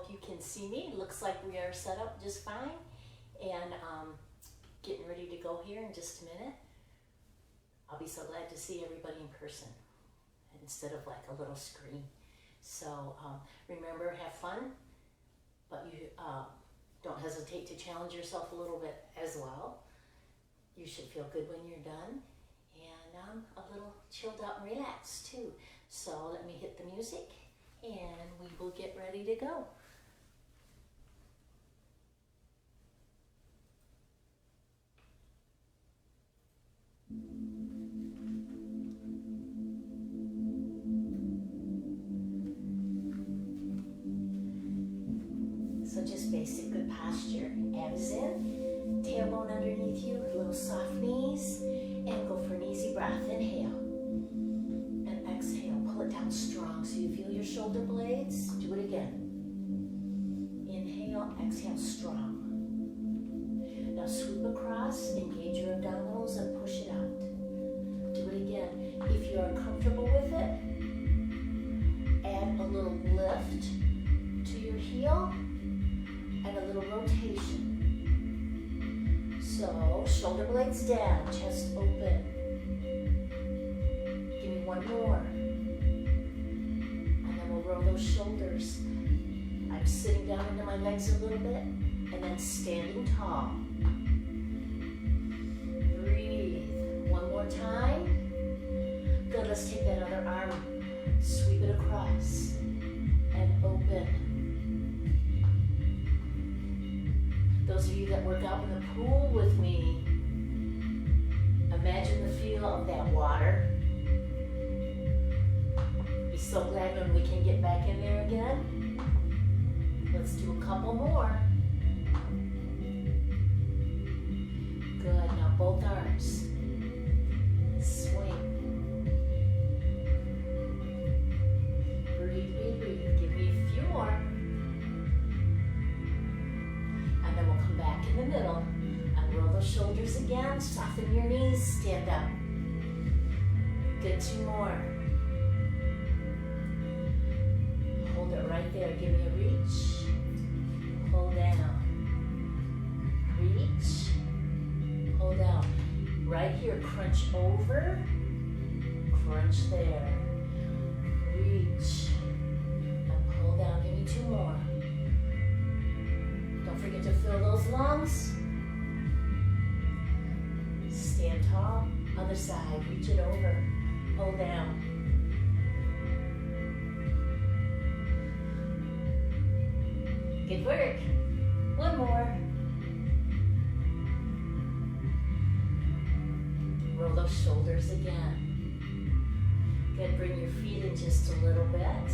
if you can see me. Looks like we are set up just fine, and getting ready to go here in just a minute. I'll be so glad to see everybody in person instead of like a little screen. So remember, have fun, but you don't hesitate to challenge yourself a little bit as well. You should feel good when you're done, and a little chilled out and relaxed too. So let me hit the music and we will get ready to go. So just basic good posture, abs in, tailbone underneath you, little soft knees, and go for an easy breath. Inhale and exhale, pull it down strong so you feel your shoulder blades. Do it again. Inhale, exhale strong. Now sweep across, engage your abdominals and push it out. Do it again. If you are comfortable with it, add a little lift to your heel and a little rotation. So, shoulder blades down, chest open. Give me one more. And then we'll roll those shoulders. I'm sitting down into my legs a little bit, and then standing tall. Breathe. One more time. Good, let's take that other arm, sweep it across, and open. Those of you that work out in the pool with me, imagine the feel of that water. Be so glad when we can get back in there again. Let's do a couple more. Good, now both arms. Swing. Breathe, breathe, breathe. Give me a few more. Back in the middle. Unroll those shoulders again. Soften your knees. Stand up. Good, two more. Hold it right there. Give me a reach. Pull down. Reach. Pull down. Right here. Crunch over. Crunch there. Reach. And pull down. Give me two more. Don't forget to fill those lungs. Stand tall. Other side. Reach it over. Pull down. Good work. One more. Roll those shoulders again. Good. Bring your feet in just a little bit.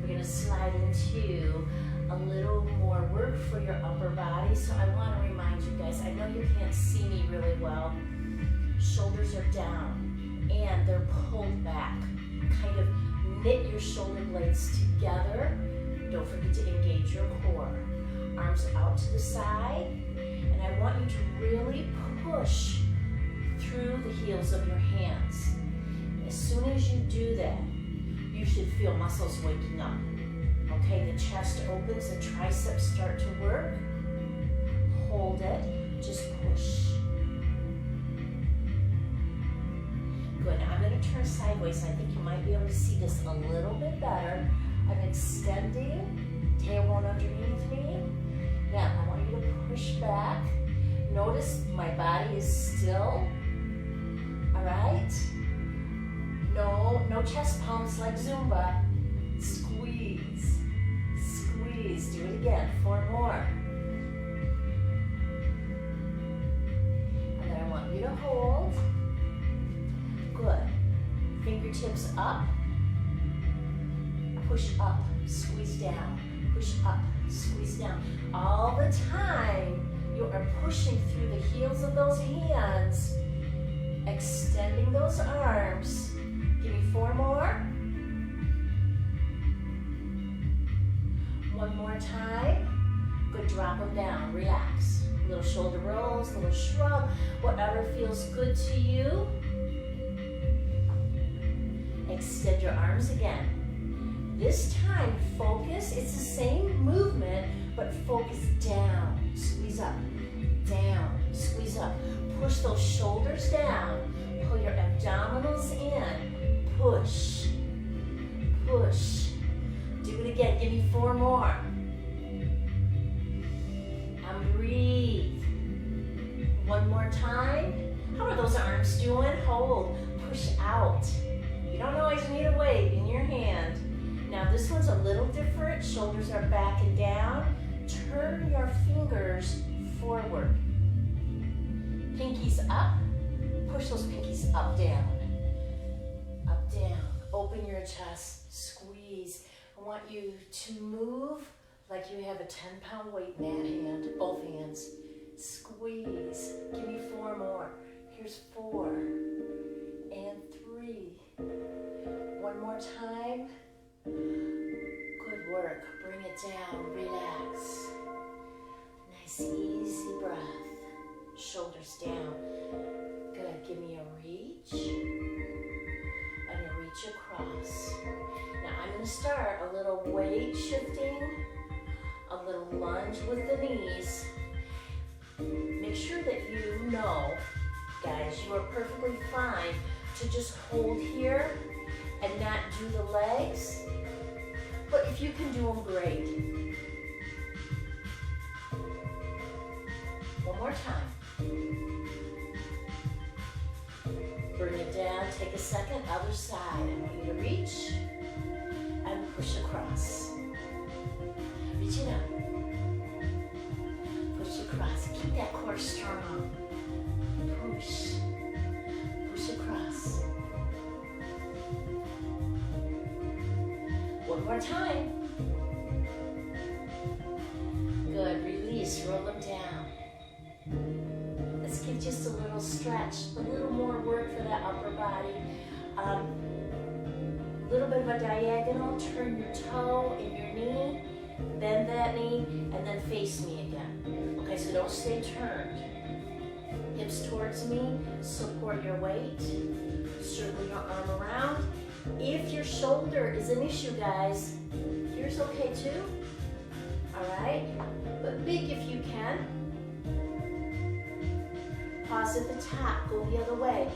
We're going to slide into a little more work for your upper body. So I want to remind you guys, I know you can't see me really well. Shoulders are down and they're pulled back. Kind of knit your shoulder blades together. Don't forget to engage your core. Arms out to the side. And I want you to really push through the heels of your hands. As soon as you do that, you should feel muscles waking up. Okay, the chest opens, the triceps start to work. Hold it, just push. Good, now I'm going to turn sideways. I think you might be able to see this a little bit better. I'm extending, tailbone underneath me. Now, I want you to push back. Notice my body is still, all right? No chest pumps like Zumba. Squeeze, squeeze. Do it again. 4 more. And then I want you to hold. Good. Fingertips up. Push up, squeeze down. Push up, squeeze down. All the time you are pushing through the heels of those hands, extending those arms. Give me 4 more. One more time. Good, drop them down, relax. Little shoulder rolls, little shrug, whatever feels good to you. Extend your arms again. This time, focus, it's the same movement, up, down, squeeze up. Push those shoulders down. Pull your abdominals in. Push, push. Do it again. Give me 4 more. And breathe. 1 more time. How are those arms doing? Hold. Push out. You don't always need a weight in your hand. Now this one's a little different. Shoulders are back and down. Turn your fingers forward. Pinkies up. Push those pinkies up, down. Up, down. Open your chest. Squeeze. I want you to move like you have a 10-pound weight in that hand, both hands. Squeeze. Give me 4 more. Here's 4 and 3. 1 more time. Good work. Bring it down. Relax. Nice, easy breath. Shoulders down. Good. Give me a reach. And a reach across. Now I'm going to start a little weight shifting, a little lunge with the knees. Make sure that you know, guys, you are perfectly fine to just hold here and not do the legs. But if you can do them, great. One more time. Bring it down, take a second, other side. I want you to reach and push across. Reach it up. Push across. Keep that core strong. Push. Push across. One more time. Good. Release. Roll them down. Let's get just a little stretch, a little more work for that upper body. A little bit of a diagonal. Turn your toe in your knee. Bend that knee, and then face me again. Okay, so don't stay turned. Hips towards me, support your weight. Circle your arm around. If your shoulder is an issue, guys, here's okay too. All right, but big if you can. Pause at the top, go the other way.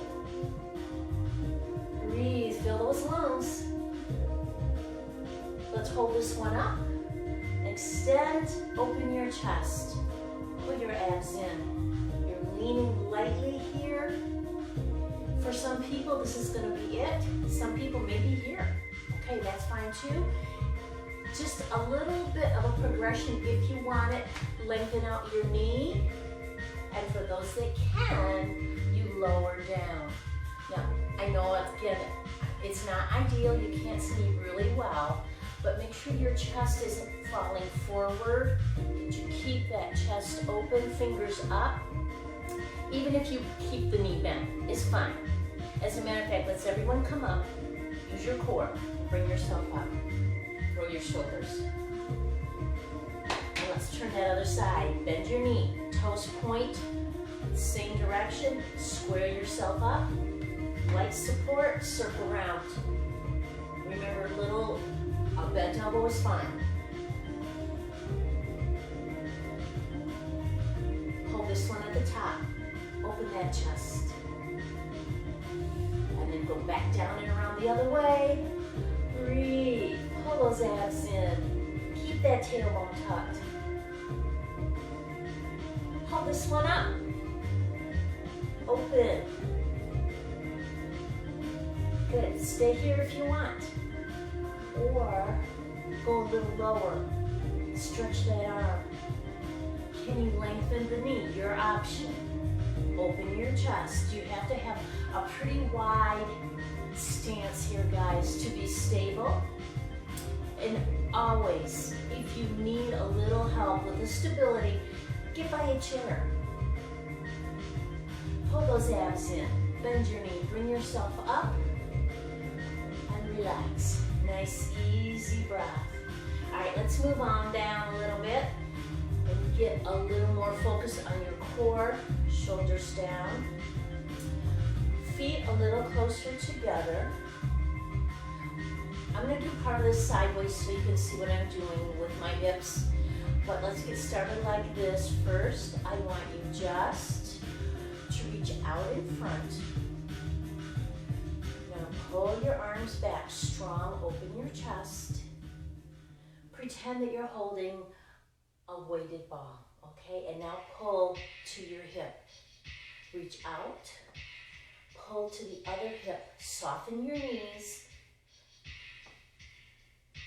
Breathe, fill those lungs. Let's hold this one up. Extend, open your chest. Put your abs in. You're leaning lightly here. For some people, this is gonna be it. Some people may be here. Okay, that's fine too. Just a little bit of a progression if you want it. Lengthen out your knee. And for those that can, you lower down. Now, I know, again, it's not ideal. You can't see really well. But make sure your chest isn't falling forward. That you keep that chest open, fingers up. Even if you keep the knee bent, it's fine. As a matter of fact, let's everyone come up. Use your core. Bring yourself up. Roll your shoulders. And let's turn that other side. Bend your knee. Toes point. Same direction. Square yourself up. Light support. Circle around. Remember, a bent elbow is fine. Hold this one at the top. Open that chest. And then go back down and around the other way. Breathe. Pull those abs in. Keep that tailbone tucked. Hold this one up. Open. Good. Stay here if you want. Or go a little lower. Stretch that arm. Can you lengthen the knee? Your option. Open your chest. You have to have a pretty wide stance here, guys, to be stable. And always, if you need a little help with the stability, get by a chair. Pull those abs in. Bend your knee. Bring yourself up. And relax. Nice, easy breath. All right, let's move on down a little bit and get a little more focus on your core. Shoulders down. Feet a little closer together. I'm going to do part of this sideways so you can see what I'm doing with my hips. But let's get started like this. First, I want you just to reach out in front. Now pull your arms back strong, open your chest. Pretend that you're holding a weighted ball, okay? And now pull to your hip. Reach out, pull to the other hip. Soften your knees.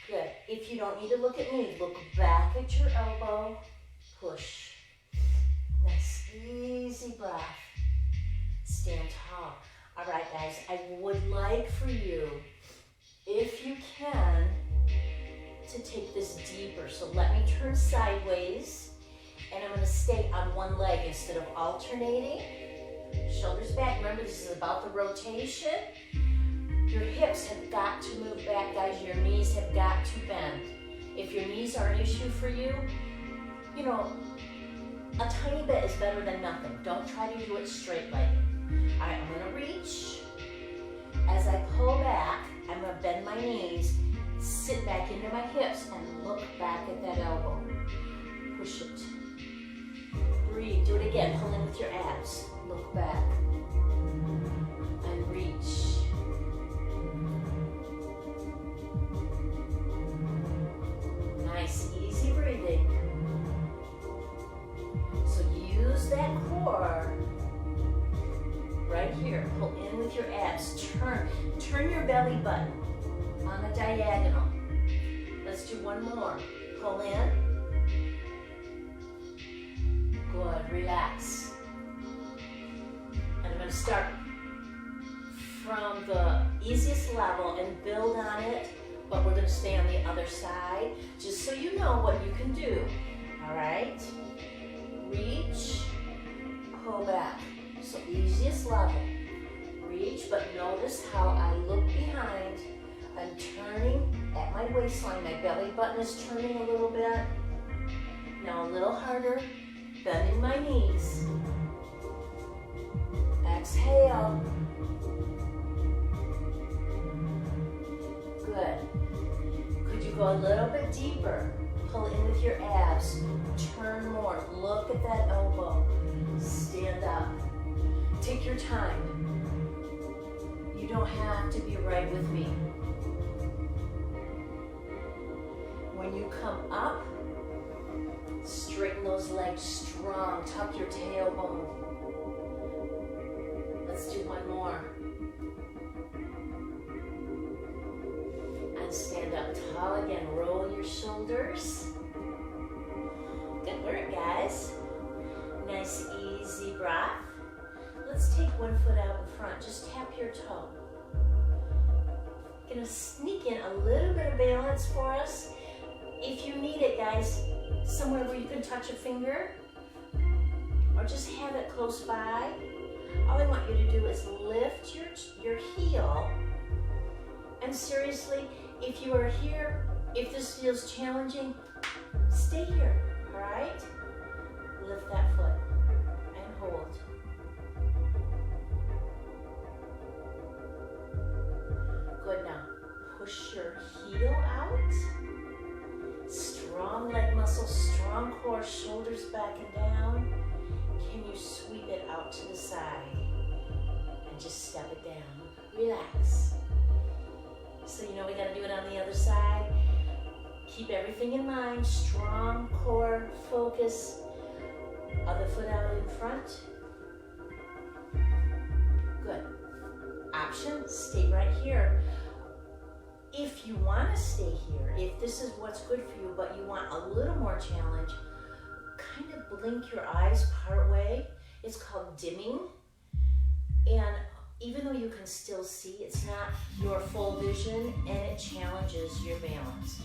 Good. If you don't need to look at me, look back at your elbow. Push. Nice, easy breath. Stand tall. All right, guys, I would like for you, if you can, to take this deeper. So let me turn sideways, and I'm going to stay on one leg instead of alternating. Shoulders back. Remember, this is about the rotation. Your hips have got to move back, guys. Your knees have got to bend. If your knees are an issue for you, you know, a tiny bit is better than nothing. Don't try to do it straight-legged. All right, I'm going to reach. As I pull back, I'm going to bend my knees, sit back into my hips, and look back at that elbow. Push it. Breathe. Do it again. Pull in with your abs. Look back. And reach. Nice, easy breathing. So use that core right here. Pull in with your abs. Turn your belly button on a diagonal. Let's do one more. Pull in. Good, relax. And I'm going to start from the easiest level and build on it, but we're going to stay on the other side, just so you know what you can do. All right? Reach, pull back. So easiest level. Reach, but notice how I look behind. I'm turning at my waistline. My belly button is turning a little bit. Now a little harder. Bending my knees. Exhale. Good. Could you go a little bit deeper? Pull in with your abs. Turn more. Look at that elbow. Stand up. Take your time. You don't have to be right with me. When you come up, straighten those legs strong. Tuck your tailbone. Let's do one more. And stand up tall again. Roll your shoulders. Good work, guys. Nice, easy breath. Let's take one foot out in front. Just tap your toe. Gonna sneak in a little bit of balance for us. If you need it, guys, somewhere where you can touch a finger or just have it close by. All I want you to do is lift your heel. And seriously, if you are here, if this feels challenging, stay here, all right? Lift that foot and hold. Good, now push your heel out. Strong leg muscles, strong core, shoulders back and down. Can you sweep it out to the side and just step it down? Relax. So you know we gotta do it on the other side. Keep everything in mind. Strong core, focus. Other foot out in front. Good. Option, stay right here. If you want to stay here, if this is what's good for you, but you want a little more challenge, kind of blink your eyes part way. It's called dimming. And even though you can still see, it's not your full vision, and it challenges your balance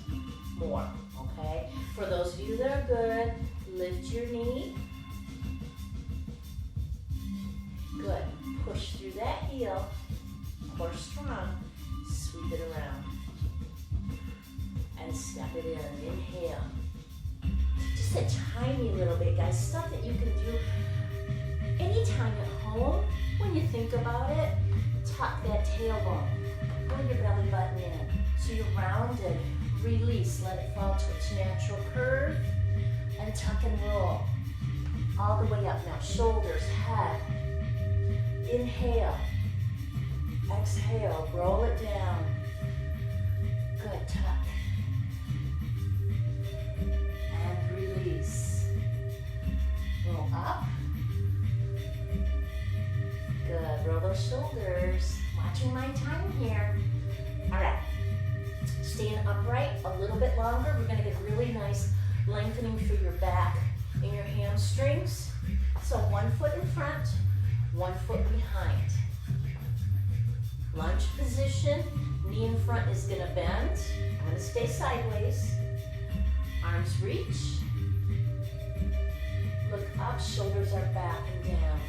more, okay? For those of you that are good, lift your knee. Good. Push through that heel. Core strong. Sweep it around. And step it in. Inhale. Just a tiny little bit, guys. Stuff that you can do anytime at home. When you think about it, tuck that tailbone. Pull your belly button in. So you're rounded. Release. Let it fall to its natural curve. and tuck and roll. All the way up now, shoulders, head. Inhale. Exhale, roll it down. Good, tuck. And release. Roll up. Good, roll those shoulders. Watching my time here. All right, staying upright a little bit longer. We're gonna get really nice lengthening through your back and your hamstrings. So 1 foot in front, 1 foot behind. Lunge position, knee in front is gonna bend. I'm gonna stay sideways. Arms reach. Look up, shoulders are back and down.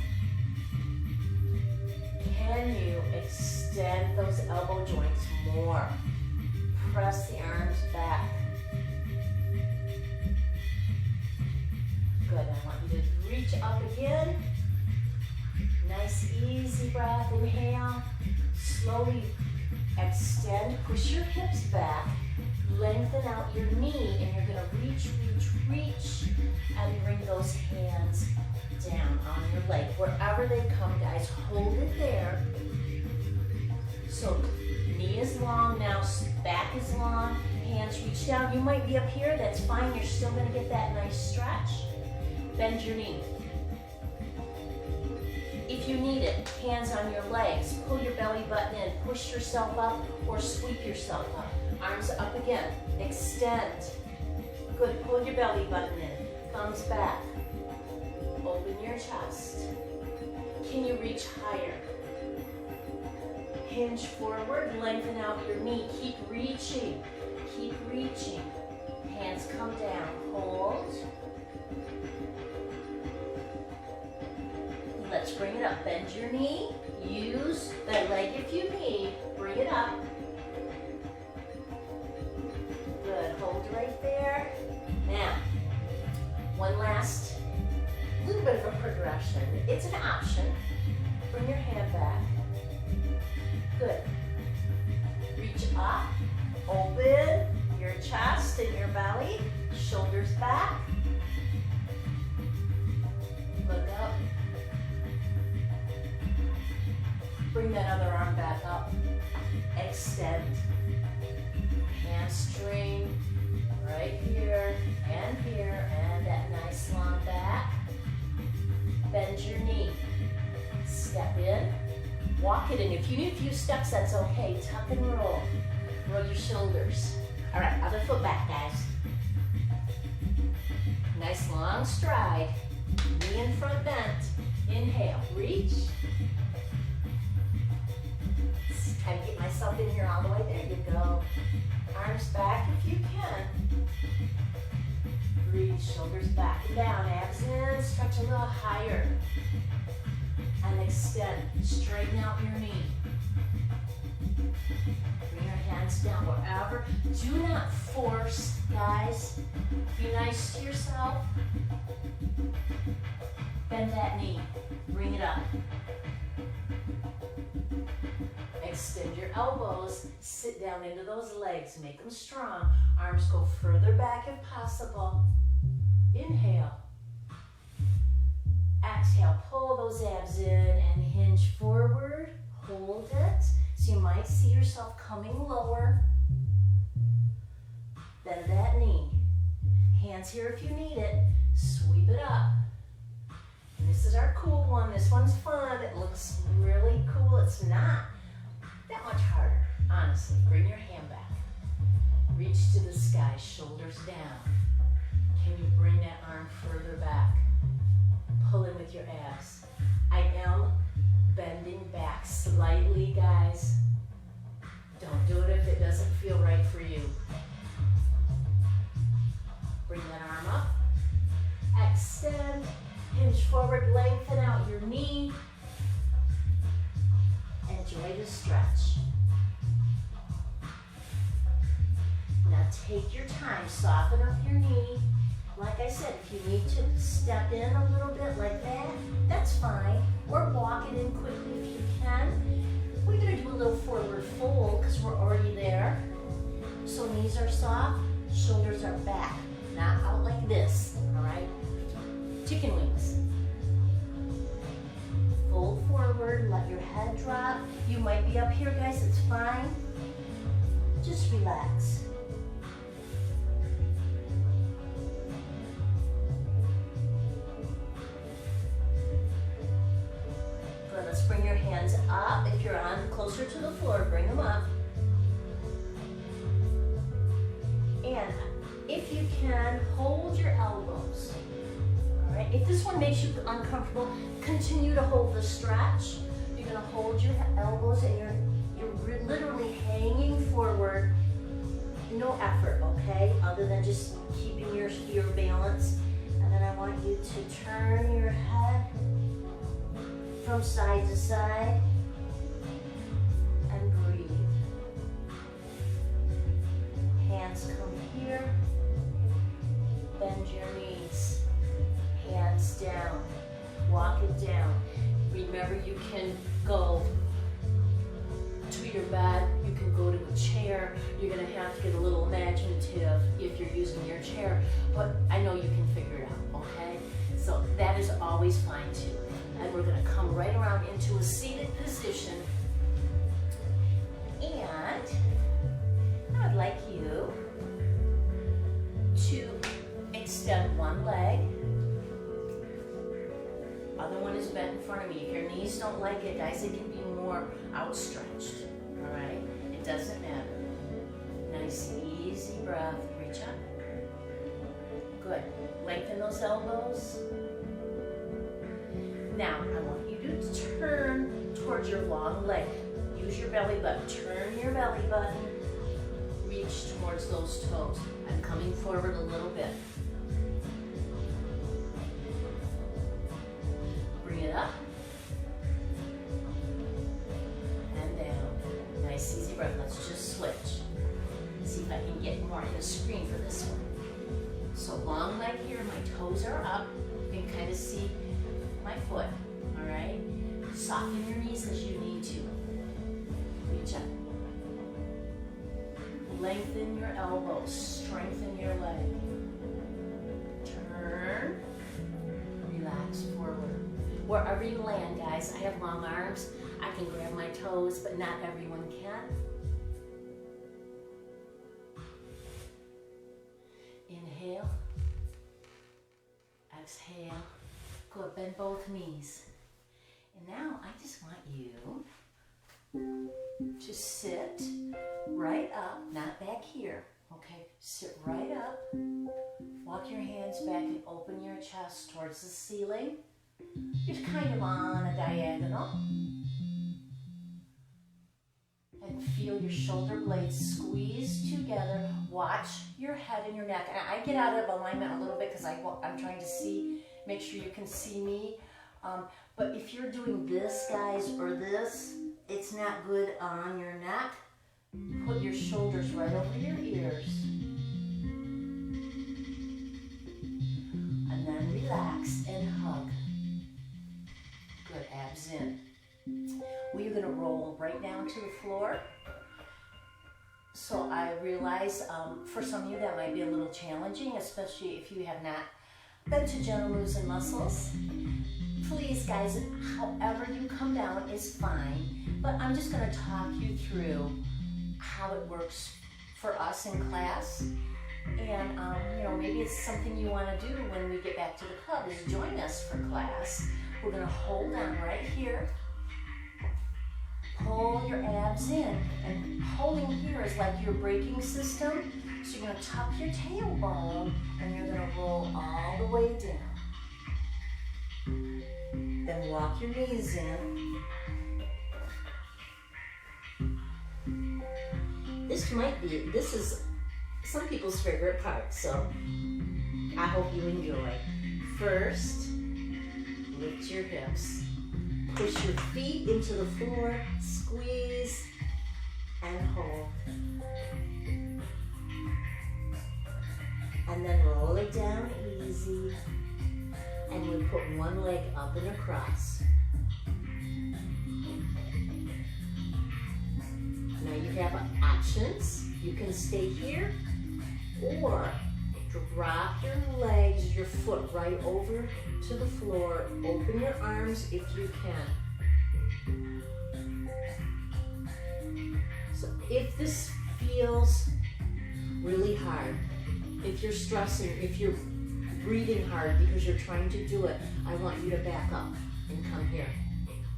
Can you extend those elbow joints more? Press the arms back. Good, I want you to reach up again. Nice, easy breath, inhale. Slowly extend, push your hips back, lengthen out your knee, and you're gonna reach, reach, reach, and bring those hands down on your leg. Wherever they come, guys, hold it there. So knee is long now, back is long, hands reach down. You might be up here, that's fine. You're still gonna get that nice stretch. Bend your knee. If you need it, hands on your legs, pull your belly button in, push yourself up or sweep yourself up. Arms up again, extend. Good, pull your belly button in, thumbs back. Open your chest. Can you reach higher? Hinge forward, lengthen out your knee. Keep reaching, keep reaching. Hands come down, hold. Let's bring it up, bend your knee. Use that leg if you need, bring it up. Good, hold right there. Now, one last little bit of a progression. It's an option. Bring your hand back. Good. Reach up, open your chest and your belly, shoulders back. Look up. Bring that other arm back up. Extend. Hamstring right here, and that nice long back. Bend your knee. Step in. Walk it in. If you need a few steps, that's okay. Tuck and roll. Roll your shoulders. All right, other foot back, guys. Nice long stride. Knee in front bent. Inhale, reach. Try to get myself in here all the way. There you go. Arms back if you can. Reach, shoulders back and down. Abs in, stretch a little higher. And extend. Straighten out your knee. Bring your hands down wherever. Do not force, guys. Be nice to yourself. Bend that knee. Bring it up. Extend your elbows, sit down into those legs, make them strong. Arms go further back if possible. Inhale. Exhale, pull those abs in and hinge forward. Hold it. So you might see yourself coming lower. Bend that knee. Hands here if you need it. Sweep it up. And this is our cool one. This one's fun. It looks really cool. It's not that much harder, honestly. Bring your hand back. Reach to the sky, shoulders down. Can you bring that arm further back? Pull in with your abs. I am bending back slightly, guys. Don't do it if it doesn't feel right for you. Bring that arm up. Extend, hinge forward, lengthen out your knee. Enjoy the stretch. Now take your time, soften up your knee. Like I said, if you need to step in a little bit like that, that's fine. Or walk it in quickly if you can. We're gonna do a little forward fold because we're already there. So knees are soft, shoulders are back, not out like this, all right? chicken wings. Fold forward, let your head drop. You might be up here, guys, it's fine. Just relax. Good, let's bring your hands up. If you're on closer to the floor, bring them up. And if you can, hold your elbows. All right, if this one makes you uncomfortable, continue to hold the stretch. You're gonna hold your elbows and you're literally hanging forward. No effort, okay? Other than just keeping your balance. And then I want you to turn your head from side to side and breathe. Hands come here. Bend your knees. Hands down. Walk it down. Remember, you can go to your bed, you can go to a chair. You're gonna have to get a little imaginative if you're using your chair, but I know you can figure it out, okay? So that is always fine too. And we're gonna come right around into a seated position. And I would like you to extend one leg. Other one is bent in front of me. If your knees don't like it, guys, it can be more outstretched, all right? It doesn't matter. Nice, easy breath. Reach up. Good. Lengthen those elbows. Now, I want you to turn towards your long leg. Use your belly button. Turn your belly button. Reach towards those toes. I'm coming forward a little bit. Bring it up. And down. Nice, easy breath. Let's just switch. See if I can get more in the screen for this one. So long leg here, my toes are up. You can kind of see my foot, all right? Soften your knees as you need to. Reach up. Lengthen your elbows, strengthen your leg. Turn, relax forward. Wherever you land, guys, I have long arms. I can grab my toes, but not everyone can. Inhale, exhale. Good, bend both knees. And now I just want you to sit right up, not back here, okay? Sit right up, walk your hands back and open your chest towards the ceiling. You're kind of on a diagonal. And feel your shoulder blades squeeze together. Watch your head and your neck. And I get out of alignment a little bit because I'm trying to see, make sure you can see me. But if you're doing this, guys, or this, it's not good on your neck. Put your shoulders right over your ears. And then relax and hug. Good, abs in. We are going to roll right down to the floor. So I realize for some of you that might be a little challenging, especially if you have not been to gentle moves and muscles. Please, guys, however you come down is fine, but I'm just going to talk you through how it works for us in class. And you know, maybe it's something you want to do when we get back to the club, is join us for class. We're going to hold on right here. Pull your abs in, and holding here is like your braking system. So you're going to tuck your tailbone and you're going to roll all the way down. Then walk your knees in. This is some people's favorite part, so I hope you enjoy. First, lift your hips. Push your feet into the floor, squeeze, and hold. And then roll it down easy. And you put one leg up and across. Now you have options. You can stay here or Drop your legs, your foot right over to the floor. Open your arms if you can. So if this feels really hard, if you're stressing, if you're breathing hard because you're trying to do it, I want you to back up and come here.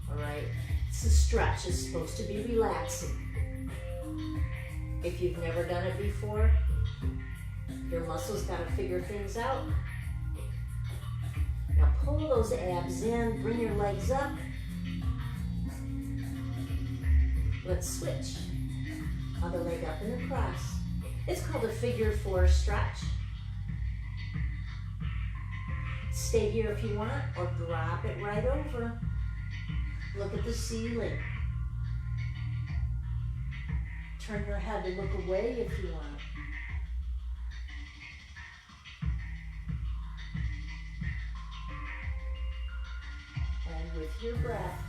All right? It's a stretch. It's supposed to be relaxing. If you've never done it before, your muscles got to figure things out. Now pull those abs in, bring your legs up. Let's switch. Other leg up and across. It's called a figure 4 stretch. Stay here if you want, or drop it right over. Look at the ceiling. Turn your head to look away if you want. And with your breath,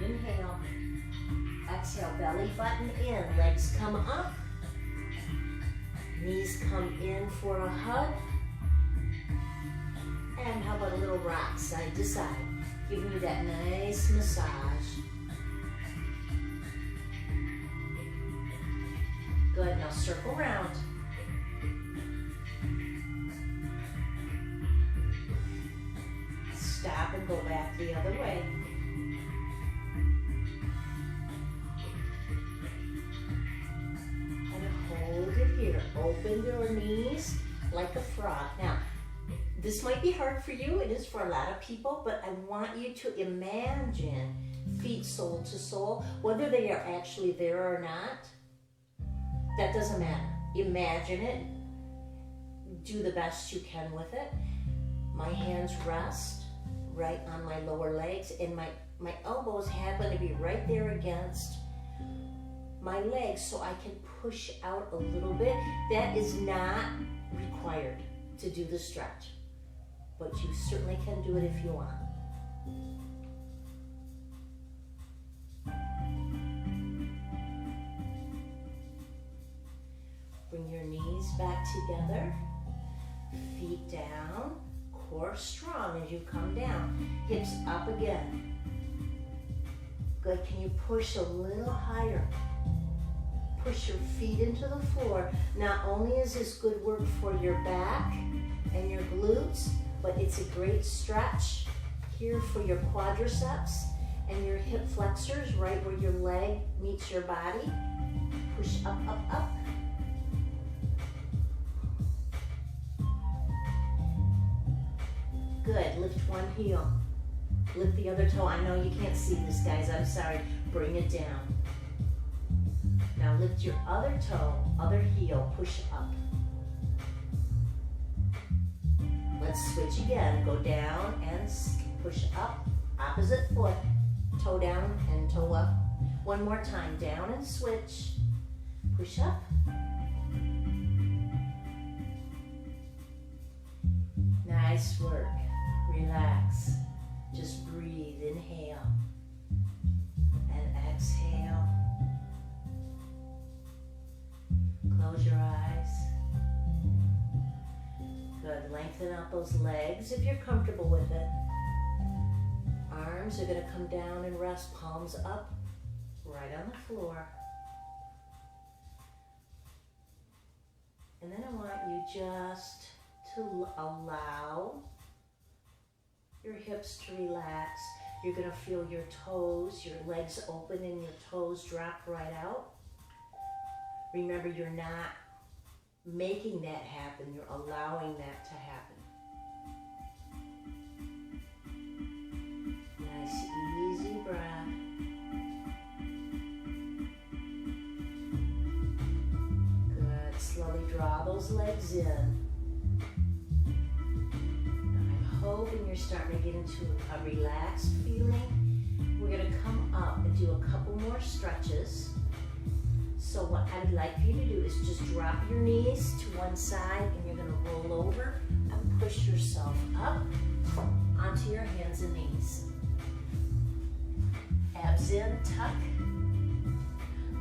inhale, exhale, belly button in, legs come up, knees come in for a hug, and how about a little rock side to side, giving you that nice massage. Good, now circle around. Stop and go back the other way. And hold it here. Open your knees like a frog. Now, this might be hard for you. It is for a lot of people, but I want you to imagine feet sole to sole, whether they are actually there or not. That doesn't matter. Imagine it. Do the best you can with it. My hands rest right on my lower legs, and my elbows happen to be right there against my legs, so I can push out a little bit. That is not required to do the stretch, but you certainly can do it if you want. Bring your knees back together, feet down, core strong as you come down, hips up again. Good, can you push a little higher? Push your feet into the floor. Not only is this good work for your back and your glutes, but it's a great stretch here for your quadriceps and your hip flexors, right where your leg meets your body. Push up, up, up. Good, lift one heel. Lift the other toe. I know you can't see this, guys, I'm sorry. Bring it down. Now lift your other toe, other heel, push up. Let's switch again. Go down and push up. Opposite foot, toe down and toe up. One more time, down and switch. Push up. Nice work. Relax. Just breathe. Inhale and exhale. Close your eyes. Good. Lengthen out those legs if you're comfortable with it. Arms are going to come down and rest, palms up, right on the floor. And then I want you just to allow your hips to relax. You're going to feel your toes, your legs open and your toes drop right out. Remember, you're not making that happen, you're allowing that to happen. Nice, easy breath. Good, slowly draw those legs in. Hoping you're starting to get into a relaxed feeling. We're going to come up and do a couple more stretches. So what I would like for you to do is just drop your knees to one side, and you're going to roll over and push yourself up onto your hands and knees. Abs in, tuck,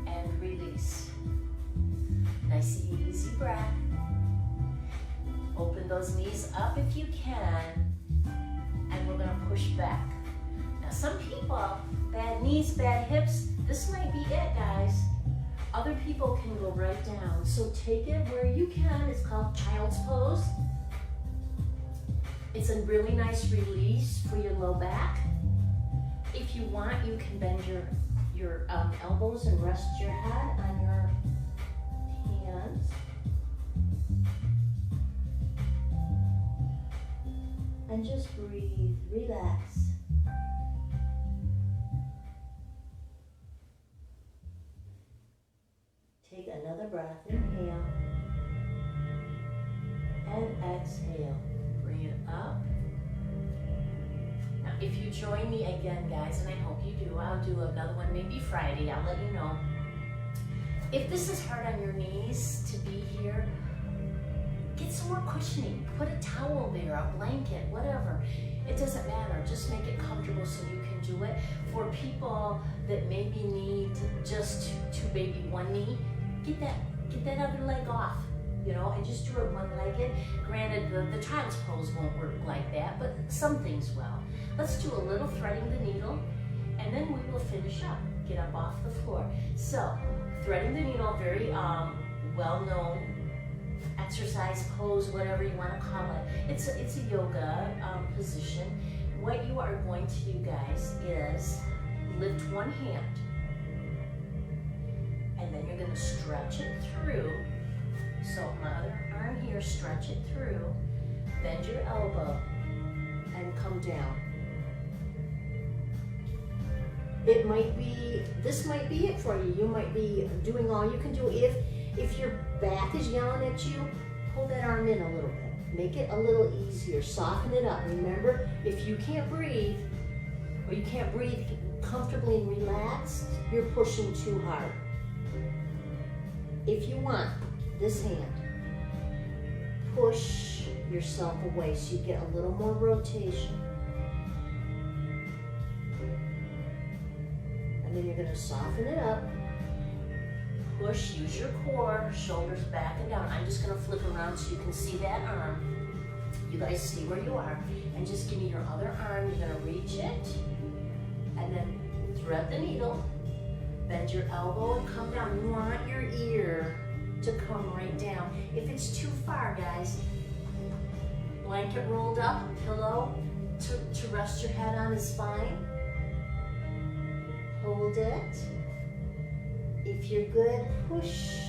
and release. Nice easy breath. Open those knees up if you can, and we're gonna push back. Now some people, bad knees, bad hips, this might be it, guys. Other people can go right down. So take it where you can. It's called child's pose. It's a really nice release for your low back. If you want, you can bend your elbows and rest your head on your hands. And just breathe, relax. Take another breath, inhale, and exhale. Bring it up. Now, if you join me again, guys, and I hope you do, I'll do another one maybe Friday, I'll let you know. If this is hard on your knees to be here, get some more cushioning. Put a towel there, a blanket, whatever. It doesn't matter. Just make it comfortable so you can do it. For people that maybe need just to maybe one knee, get that other leg off, you know, and just do it one-legged. Granted, the child's pose won't work like that, but some things will. Let's do a little threading the needle, and then we will finish up. Get up off the floor. So, threading the needle, very well-known exercise, pose, whatever you want to call it. It's a yoga position. What you are going to do, guys, is lift one hand, and then you're going to stretch it through. So my other arm here, stretch it through, bend your elbow, and come down. It might be, this might be it for you. You might be doing all you can do. If your back is yelling at you, pull that arm in a little bit. Make it a little easier, soften it up. Remember, if you can't breathe, or you can't breathe comfortably and relaxed, you're pushing too hard. If you want, this hand, push yourself away so you get a little more rotation. And then you're going to soften it up. Push, use your core, shoulders back and down. I'm just going to flip around so you can see that arm. You guys stay where you are. And just give me your other arm. You're going to reach it. And then thread the needle. Bend your elbow and come down. You want your ear to come right down. If it's too far, guys, blanket rolled up, pillow to rest your head on is fine. Hold it. If you're good, push.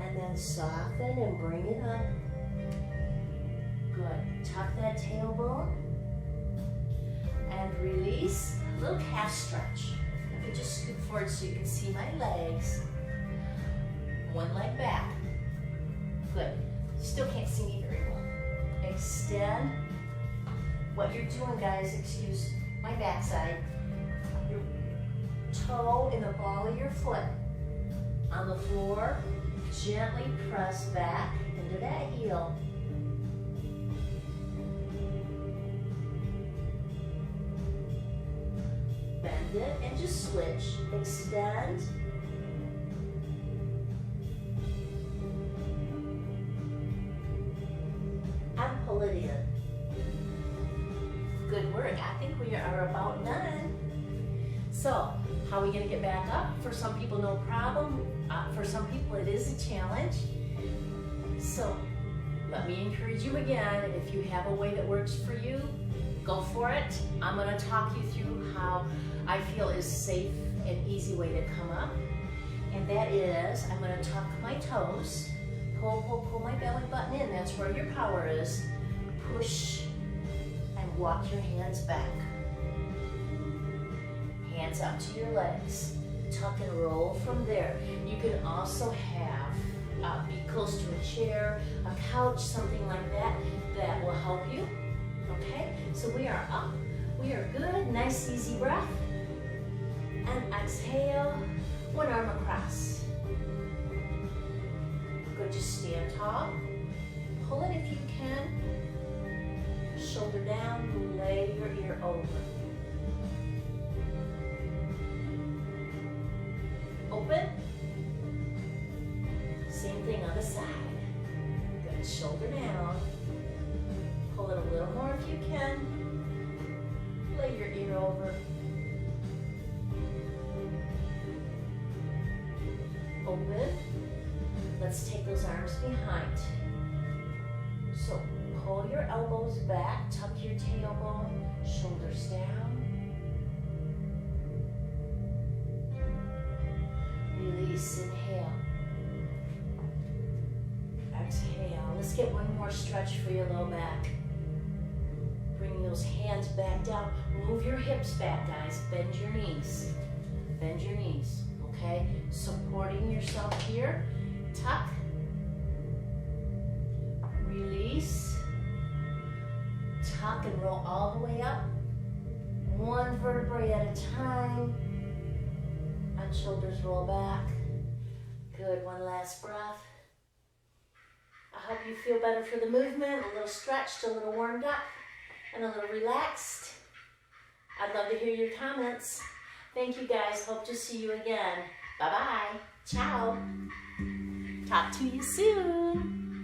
And then soften and bring it up. Good. Tuck that tailbone. And release. A little calf stretch. Let me just scoot forward so you can see my legs. One leg back. Good. Still can't see me very well. Extend. What you're doing, guys, excuse my backside, your toe in the ball of your foot on the floor, gently press back into that heel. Bend it and just switch. Extend. And pull it in. Good work. I think we are about done. So, how are we going to get back up? For some people, no problem. For some people, it is a challenge. So, let me encourage you again. If you have a way that works for you, go for it. I'm going to talk you through how I feel is safe and easy way to come up. And that is, I'm going to tuck my toes, pull my belly button in. That's where your power is. Push. Walk your hands back. Hands out to your legs. Tuck and roll from there. You can also have, be close to a chair, a couch, something like that, that will help you. Okay? So we are up. We are good. Nice, easy breath. And exhale. One arm across. Good. Just stand tall. Pull it if you can. Shoulder down, lay your ear over. side. Good, shoulder down. Pull it a little more if you can. Lay your ear over. Open. Let's take those arms behind. So pull your elbows back, tuck your tailbone, shoulders down. Release, inhale. Exhale. Let's get one more stretch for your low back. Bring those hands back down. Move your hips back, guys. Bend your knees. Bend your knees, okay? Supporting yourself here. Tuck. Release. Tuck and roll all the way up. One vertebrae at a time. And shoulders roll back. Good, one last breath. I hope you feel better for the movement, a little stretched, a little warmed up, and a little relaxed. I'd love to hear your comments. Thank you guys, hope to see you again. Bye-bye, ciao. Talk to you soon.